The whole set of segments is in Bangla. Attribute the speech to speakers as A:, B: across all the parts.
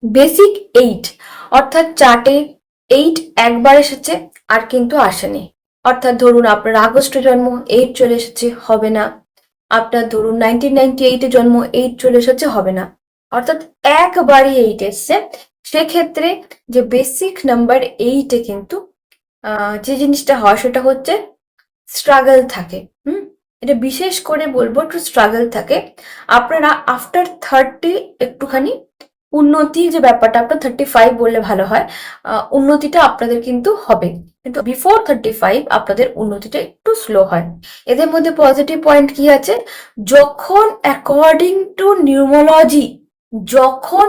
A: বেসিক 8 অর্থাৎ চার্টে 8 একবার এসেছে আর কিন্তু আসেনি। অর্থাৎ ধরুন আপনার আগস্টে জন্ম, 8 চলে এসেছে, হবে না। আপনার ধরুন 1998-এ জন্ম, 8 চলে এসেছে, হবে না। অর্থাৎ একবারই 8 এসছে। সেক্ষেত্রে যে বেসিক নাম্বার 8-এ কিন্তু যে জিনিসটা হয় সেটা হচ্ছে স্ট্রাগল থাকে। এটা বিশেষ করে বলবো একটু স্ট্রাগল থাকে। আপনারা আফটার 30 একটুখানি উন্নতি যে ব্যাপারটা, আপনার 35 বললে ভালো হয়, উন্নতিটা আপনাদের কিন্তু হবে, কিন্তু বিফোর 35 আপনাদের উন্নতিটা একটু স্লো হয়। এদের মধ্যে পজিটিভ পয়েন্ট কি আছে? যখন অ্যাকর্ডিং টু নিউমোলজি, যখন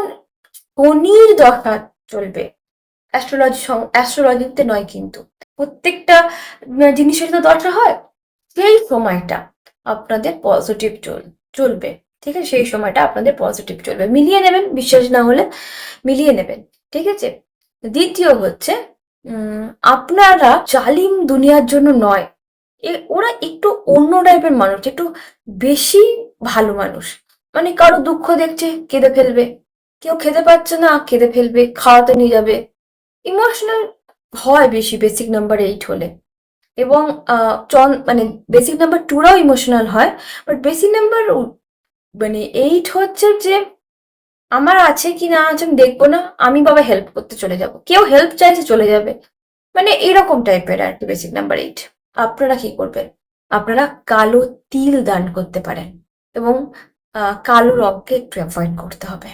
A: শনির দশা চলবে, অ্যাস্ট্রোলজিতে নয় কিন্তু, প্রত্যেকটা জিনিসের তো দরকার হয়, সেই সময়টা আপনাদের পজিটিভ চলবে। ঠিক আছে, সেই সময়টা আপনাদের পজিটিভ চলবে, মিলিয়ে নেবেন, বিশ্বাস না হলে মিলিয়ে নেবেন। ঠিক আছে। দ্বিতীয় হচ্ছে আপনারা জালিম দুনিয়ার জন্য নয়, ওরা একটু অন্য টাইপের মানুষ, একটু বেশি ভালো মানুষ। মানে কারো দুঃখ দেখছে কেঁদে ফেলবে, কেউ খেতে পাচ্ছে না কেঁদে ফেলবে, খাওয়াতে নিয়ে যাবে। ইমোশনাল হয় বেশি বেসিক নাম্বার 8 হলে। এবং মানে বেসিক নাম্বার 2রাও ইমোশনাল হয়, বাট বেসিক নাম্বার মানে 8 হচ্ছে যে আমার আছে কি না আছে আমি দেখবো না, আমি বাবা হেল্প করতে চলে যাব, কেউ হেল্প চাইছে চলে যাবে, মানে এরকম টাইপের আর কি বেসিক নাম্বার 8। আপনারা কি করবেন? আপনারা কালো তিল দান করতে পারেন এবং কালো রঙকে একটু অ্যাভয়েড করতে হবে।